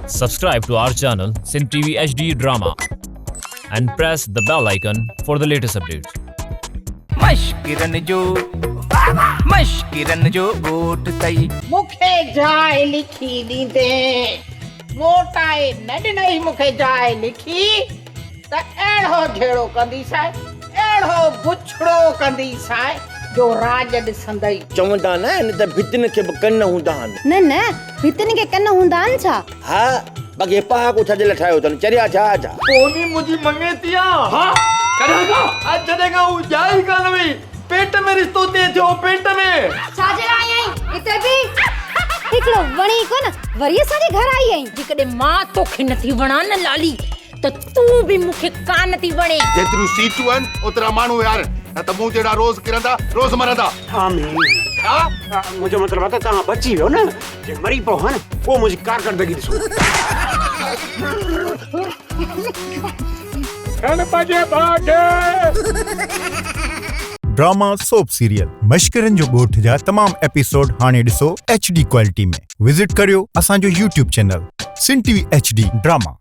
Subscribe to our channel Sin TV HD Drama and press the bell icon for the latest updates. मश्किरन जो गोट तई मुखे जाए लिखी दींदे गोटाए न ॾिनई मूंखे जाइ लिखी त अहिड़ो झेड़ो कंदी साए अहिड़ो बुछड़ो कंदी साए जो राज ॾिसंदई चवंदा न इन त भितिन खे बि कन हूंदा आहिनि न भितिन खे कन हूंदा आहिनि छा? हा बाक़ी पहाको छॾे ठाहियो अथनि चरिया छा छा कोनी मुझी मंगेतिया हाँ करेगा आज जडेगा वो जाई कान में पेट में रिश्तो ते थियो पेट में छाजे आई आई हिते बि हिकड़ो वणी कोन वरी असांजे घर आई आई जेकॾहिं मां तोखे नथी वणा न लाली त तूं बि मूंखे कान थी वणे जेतिरियूं सीटूं आहिनि ओतिरा माण्हू यार न त मूं जहिड़ा रोज़ किरंदा रोज़ मरंदा मुझे मतलब आता तव्हां बची वियो न जे मरी पओ हा न पोइ मुंहिंजी कारकर्दगी ॾिसो ड्रामा सोप सीरियल मश्किरन जो ॻोठ जा तमाम एपिसोड हाणे ॾिसो HD क्वालिटी में विजिट करियो असांजो YouTube चैनल सिन TV HD ड्रामा।